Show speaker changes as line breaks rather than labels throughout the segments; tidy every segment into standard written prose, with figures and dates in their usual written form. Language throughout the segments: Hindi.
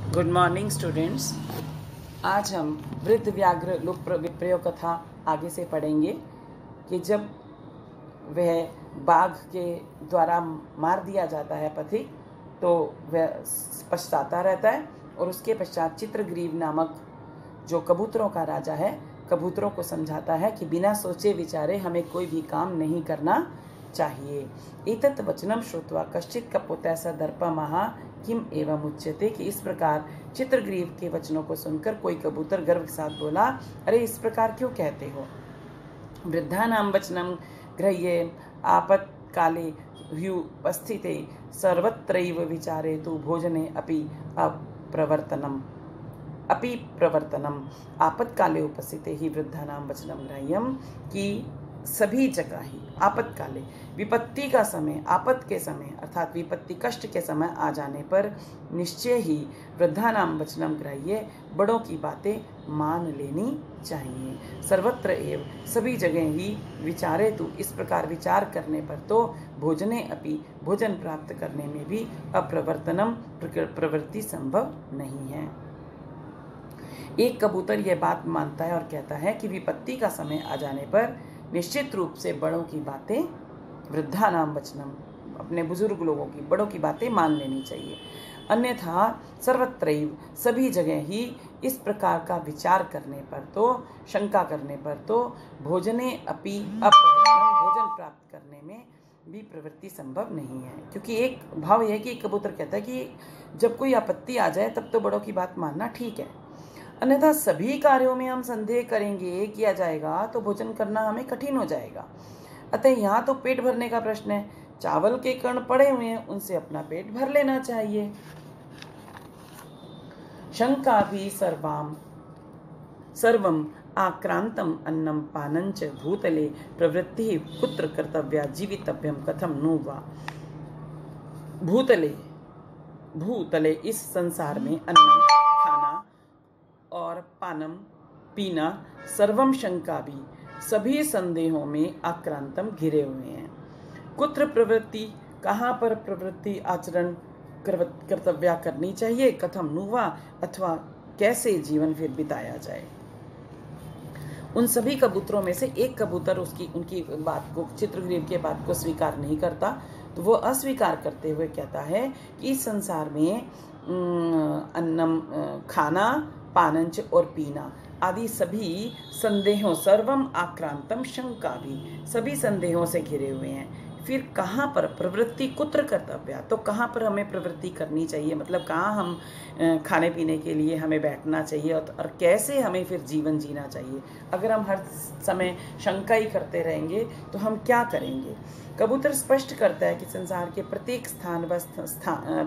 Good morning students. आज हम वृद्ध व्याघ्र लुप्त विप्रयोग कथा आगे से पढ़ेंगे कि जब वह बाघ के द्वारा मार दिया जाता है पथिक तो वह पछताता रहता है और उसके पश्चात चित्रग्रीव नामक जो कबूतरों का राजा है कबूतरों को समझाता है कि बिना सोचे विचारे हमें कोई भी काम नहीं करना चाहिए। एतत् वचनम श्रुत्वा कश्चित् कपोतः स दर्पमः किम एवं उच्यते, कि इस प्रकार चित्रग्रीव के वचनों को सुनकर कोई कबूतर गर्व के साथ बोला, अरे इस प्रकार क्यों कहते हो? वृद्धानां वचनं गृह्य आपत्काले ह्युपस्थिते सर्वत्रैव विचारेतु भोजने अपि प्रवर्तनम आपत्काले उपस्थिते ही वृद्धानां वचनं ग्राह्यम, कि सभी जगह ही आपत्काले विपत्ति का समय, आपत के समय अर्थात विपत्ति कष्ट के समय आ जाने पर निश्चय ही वृद्धानां वचनं ग्राह्य बड़ों की बातें मान लेनी चाहिए। सर्वत्र एव सभी जगह ही विचारे तो इस प्रकार विचार करने पर तो भोजने अपि भोजन प्राप्त करने में भी अप्रवर्तनम प्रवृत्ति संभव नहीं है। एक कबूतर यह बात मानता है और कहता है कि विपत्ति का समय आ जाने पर निश्चित रूप से बड़ों की बातें, वृद्धानाम वचनम, अपने बुजुर्ग लोगों की बड़ों की बातें मान लेनी चाहिए। अन्यथा सर्वत्रैव सभी जगह ही इस प्रकार का विचार करने पर तो, शंका करने पर तो भोजने अपि अप्रवर्तनम, भोजन प्राप्त करने में भी प्रवृत्ति संभव नहीं है। क्योंकि एक भाव यह है कि एक कबूतर कहता है कि जब कोई आपत्ति आ जाए तब तो बड़ों की बात मानना ठीक है, अन्यथा सभी कार्यों में हम संदेह करेंगे किया जाएगा तो भोजन करना हमें कठिन हो जाएगा। अतः यहाँ तो पेट भरने का प्रश्न है, चावल के कण पड़े हुए हैं उनसे अपना पेट भर लेना चाहिए। शंका भी सर्वम आक्रांतम अन्नम पानंच भूतले प्रवृत्ति कुत्र कर्तव्या जीवितव्यम कथम नु वा। भूतले इस संसार में अन्नम खाना और पानम पीना, सर्वम शंका भी सभी संदेहों में आक्रांतम घिरे हुए हैं। कुत्र प्रवृत्ति, कहाँ पर प्रवृत्ति आचरण कर्तव्या करनी चाहिए, कथम नुवा, अथवा कैसे जीवन फिर बिताया जाए। उन सभी कबूतरों में से एक कबूतर उनकी बात को, चित्रग्रीव के बात को स्वीकार नहीं करता, तो वो अस्वीकार करते हुए कहता है कि इस संसार में अन्नम खाना, पानंच और पीना आदि सभी संदेहों, सर्वम आक्रांतम शंका भी सभी संदेहों से घिरे हुए हैं। फिर कहाँ पर प्रवृत्ति कुत्र कर्तव्य, तो कहाँ पर हमें प्रवृत्ति करनी चाहिए, मतलब कहाँ हम खाने पीने के लिए हमें बैठना चाहिए और कैसे हमें फिर जीवन जीना चाहिए। अगर हम हर समय शंका ही करते रहेंगे तो हम क्या करेंगे। कबूतर स्पष्ट करता है कि संसार के प्रत्येक स्थान व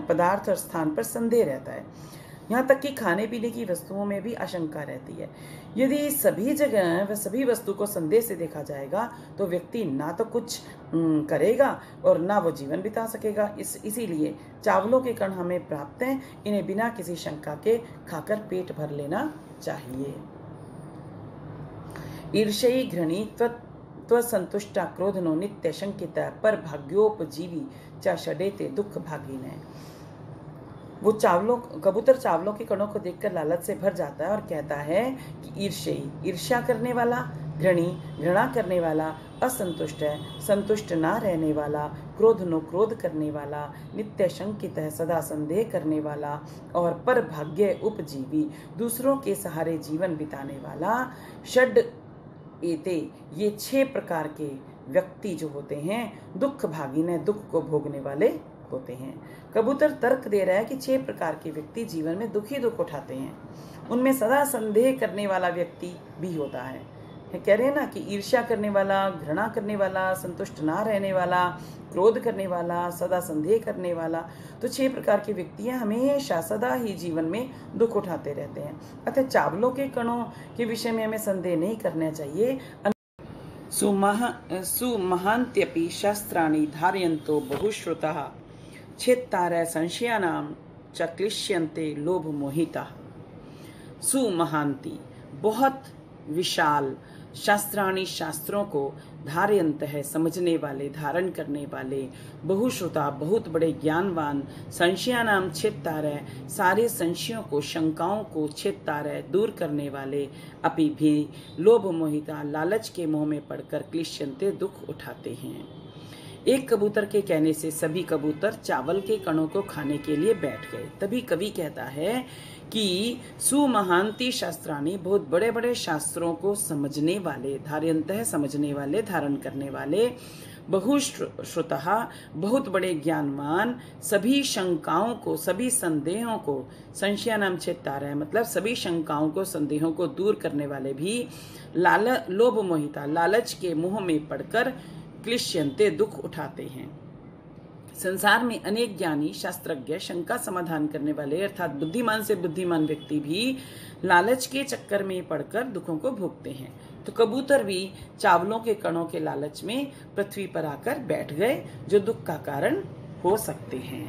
पदार्थ और स्थान पर संदेह रहता है, यहाँ तक कि खाने पीने की वस्तुओं में भी आशंका रहती है। यदि सभी जगह व सभी वस्तु को संदेह से देखा जाएगा तो व्यक्ति ना तो कुछ करेगा और ना वो जीवन बिता सकेगा। इसीलिए चावलों के कण हमें प्राप्त हैं, इन्हें बिना किसी शंका के खाकर पेट भर लेना चाहिए। ईर्ष्यी घृणी त्वसंतुष्टा क्रोधनो नित्य शंकिता पर भाग्योपजीवी च षडेते दुख भागिने। वो कबूतर चावलों के कणों को देखकर लालच से भर जाता है और कहता है कि ईर्ष्या करने वाला, घृणा करने वाला, असंतुष्ट है, संतुष्ट ना रहने वाला, क्रोध करने वाला, नित्य शंकित है, सदा संदेह करने वाला, और पर भाग्य उपजीवी, दूसरों के सहारे जीवन बिताने वाला, षड एते, ये 6 प्रकार के व्यक्ति जो होते हैं दुख भागिने, दुख को भोगने वाले होते हैं। कबूतर तर्क दे रहा है कि 6 प्रकार के व्यक्ति जीवन में दुख उठाते हैं। उनमें सदा संदेह करने वाला व्यक्ति भी होता है। कह रहे हैं ना कि ईर्ष्या करने वाला, घृणा करने वाला, संतुष्ट ना रहने वाला, क्रोध करने वाला, सदा संदेह करने वाला, तो 6 प्रकार के व्यक्ति हमेशा सदा ही जीवन में दुख उठाते रहते हैं। अतः चावलों के कणों के विषय में हमें संदेह नहीं करना चाहिए। सुमहान्त्यपि शास्त्राणि धारयन्तो बहुश्रुतः छेत्तारय संशयानां च क्लिश्यन्ते लोभ मोहिता। सुमहांति, बहुत विशाल, शास्त्राणि शास्त्रों को धारयन्तः समझने वाले, धारण करने वाले, बहुश्रुता बहुत बड़े ज्ञानवान, संशयानाम छेत्तारय सारे संशयों को, शंकाओं को छेत्तारय दूर करने वाले, अपि भी लोभ मोहिता लालच के मोह में पड़कर क्लिश्यन्ते दुख उठाते हैं। एक कबूतर के कहने से सभी कबूतर चावल के कणों को खाने के लिए बैठ गए। तभी कवि कहता है कि सुमहांति शास्त्राणी बहुत बड़े बड़े शास्त्रों को समझने वाले, धारयन्तः समझने वाले, धारण करने वाले, बहुश्रुतः बहुत बड़े ज्ञानवान, सभी शंकाओं को, सभी संदेहों को, संशयानाम छेत्तारय मतलब सभी शंकाओं को, संदेहों को दूर करने वाले भी, लोभ मोहिता लालच के मुंह में पड़कर क्लिश्यन्ते दुख उठाते हैं। संसार में अनेक ज्ञानी, शास्त्रज्ञ, शंका समाधान करने वाले अर्थात बुद्धिमान से बुद्धिमान व्यक्ति भी लालच के चक्कर में पड़कर दुखों को भोगते हैं। तो कबूतर भी चावलों के कणों के लालच में पृथ्वी पर आकर बैठ गए, जो दुख का कारण हो सकते हैं।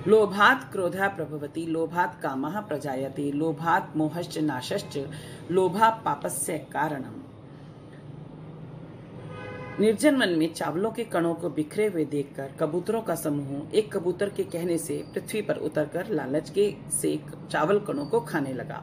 लोभात् क्रोधः प्रभवति, लोभात् कामः प्रजायते, लोभात् मोहश्च नाशश्च, लोभात् पापस्य कारणम्। निर्जन वन में चावलों के कणों को बिखरे हुए देखकर कबूतरों का समूह एक कबूतर के कहने से पृथ्वी पर उतरकर लालच के से चावल कणों को खाने लगा।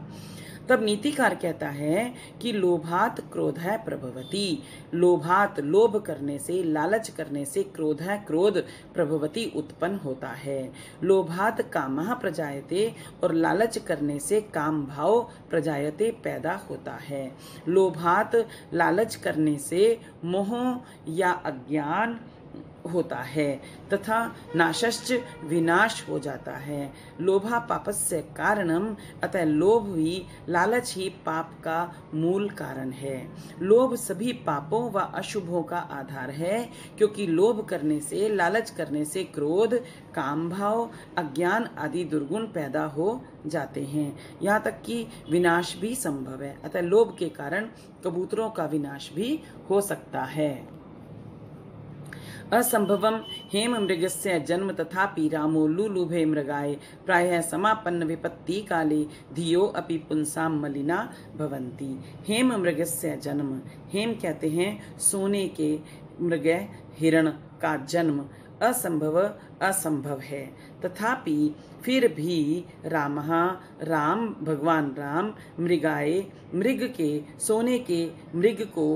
तब नीतिकार कहता है कि लोभात क्रोध है प्रभवती, लोभात लोभ करने से, लालच करने से, क्रोध है क्रोध प्रभवती उत्पन्न होता है। लोभात कामः प्रजायते और लालच करने से काम भाव प्रजायते पैदा होता है। लोभात लालच करने से मोह या अज्ञान होता है तथा नाशश्च विनाश हो जाता है। लोभा पापस्य कारणम, अतः लोभ ही, लालच ही पाप का मूल कारण है। लोभ सभी पापों व अशुभों का आधार है, क्योंकि लोभ करने से, लालच करने से क्रोध, काम भाव, अज्ञान आदि दुर्गुण पैदा हो जाते हैं, यहाँ तक कि विनाश भी संभव है। अतः लोभ के कारण कबूतरों का विनाश भी हो सकता है। असंभवम हेम मृगस्य जन्म तथापि रामो लुलुभे मृगाय प्रायः समापन्न विपत्ति काले धियो अपि पुंसाम मलिना भवन्ति। हेम मृगस्य जन्म, हेम कहते हैं सोने के, मृग हिरण का जन्म, असंभव है, तथापि फिर भी रामः राम, भगवान राम, मृगाए मृग के, सोने के मृग को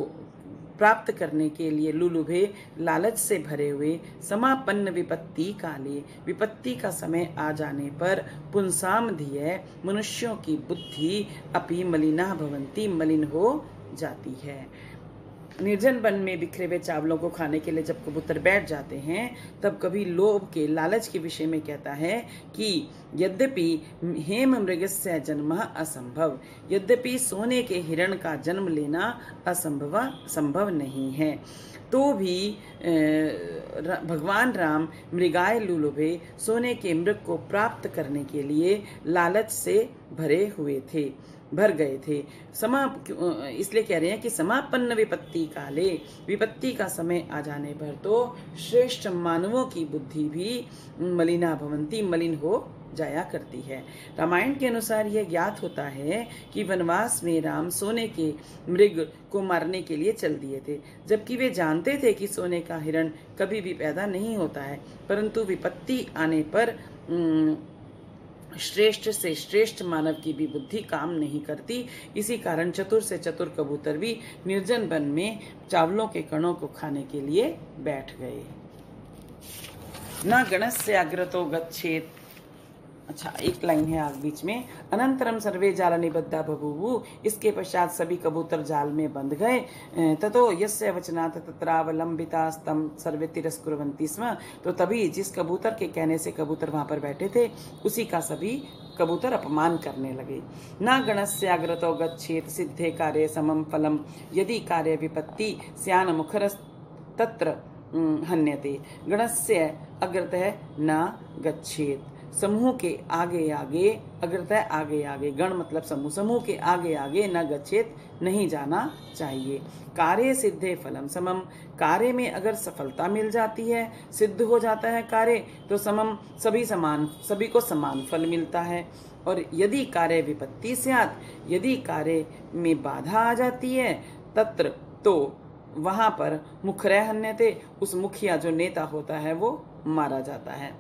प्राप्त करने के लिए, लुलुभे लालच से भरे हुए, समापन्न विपत्ति काले विपत्ति का समय आ जाने पर, पुंसाम धिय मनुष्यों की बुद्धि अपि मलिना भवन्ति मलिन हो जाती है। निर्जन वन में बिखरे हुए चावलों को खाने के लिए जब कबूतर बैठ जाते हैं, तब कभी लोभ के, लालच के विषय में कहता है कि यद्यपि हेम मृगस्य जन्म असंभव, यद्यपि सोने के हिरण का जन्म लेना संभव नहीं है, तो भी भगवान राम मृगाय लुलुभे सोने के मृग को प्राप्त करने के लिए लालच से भर गए थे। इसलिए कह रहे हैं कि समापन्न विपत्ति काले, विपत्ति का समय आ जाने पर तो श्रेष्ठ मानवों की बुद्धि भी मलिना भवंती, मलिन हो जाया करती है। रामायण के अनुसार यह ज्ञात होता है कि वनवास में राम सोने के मृग को मारने के लिए चल दिए थे, जबकि वे जानते थे कि सोने का हिरण कभी भी पैदा नहीं होता है, परंतु विपत्ति आने पर श्रेष्ठ से श्रेष्ठ मानव की भी बुद्धि काम नहीं करती। इसी कारण चतुर से चतुर कबूतर भी निर्जन वन में चावलों के कणों को खाने के लिए बैठ गए। न गणस्य अग्रतो गच्छेत, अच्छा एक लाइन है आगे बीच में, अनंतरम सर्वे जाल निबद्धा बभूवु, इसके पश्चात सभी कबूतर जाल में बंध गए। ततो यस्य वचनात् तत्रावलंबितास्तम सर्वे तिरस्कुर्वन्ति स्म, तो तभी जिस कबूतर के कहने से कबूतर वहां पर बैठे थे, उसी का सभी कबूतर अपमान करने लगे। न गणस्य अग्रतो गच्छेत सिद्धे कार्य समम फलम, यदि कार्य विपत्ति स्यान मुखरस्तत्र हन्यते। गणस्य अग्रतः न गच्छेत, समूह के आगे आगे, अग्रतः आगे आगे, गण मतलब समूह, समूह के आगे आगे न गच्छेत, नहीं जाना चाहिए। कार्य सिद्धे फलम समम, कार्य में अगर सफलता मिल जाती है, सिद्ध हो जाता है कार्य, तो समम सभी को समान फल मिलता है। और यदि कार्य विपत्ति स्यात्, यदि कार्य में बाधा आ जाती है, तत्र तो वहां पर मुखरः हन्यते, उस मुखिया जो नेता होता है वो मारा जाता है।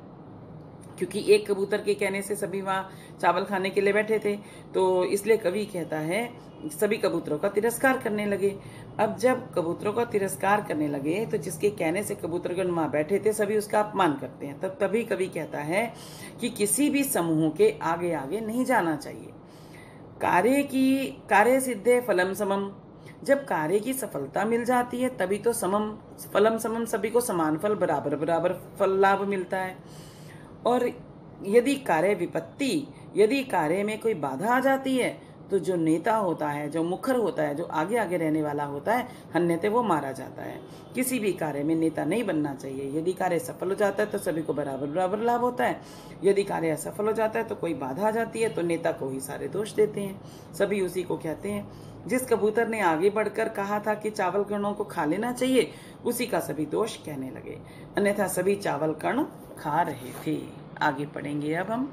क्योंकि एक कबूतर के कहने से सभी वहां चावल खाने के लिए बैठे थे, तो इसलिए कवि कहता है सभी कबूतरों का तिरस्कार करने लगे। अब जब कबूतरों का तिरस्कार करने लगे तो जिसके कहने से कबूतरगण वहां बैठे थे सभी उसका अपमान करते हैं। तब तभी कवि कहता है कि किसी भी समूह के आगे आगे नहीं जाना चाहिए। कार्य सिद्धे फलम समम, जब कार्य की सफलता मिल जाती है तभी तो समम फलम समम, सभी को समान फल, बराबर बराबर फल लाभ मिलता है। और यदि कार्य विपत्ति, यदि कार्य में कोई बाधा आ जाती है, तो जो नेता होता है, जो मुखर होता है, जो आगे आगे रहने वाला होता है, हन्यते, वो मारा जाता है। किसी भी कार्य में नेता नहीं बनना चाहिए। यदि कार्य सफल हो जाता है तो सभी को बराबर बराबर लाभ होता है, यदि कार्य असफल हो जाता है तो कोई बाधा आ जाती है तो नेता को ही सारे दोष देते हैं, सभी उसी को कहते हैं। जिस कबूतर ने आगे बढ़कर कहा था कि चावल कणों को खा लेना चाहिए, उसी का सभी दोष कहने लगे, अन्यथा सभी चावल कण खा रहे थे। आगे पढ़ेंगे अब हम।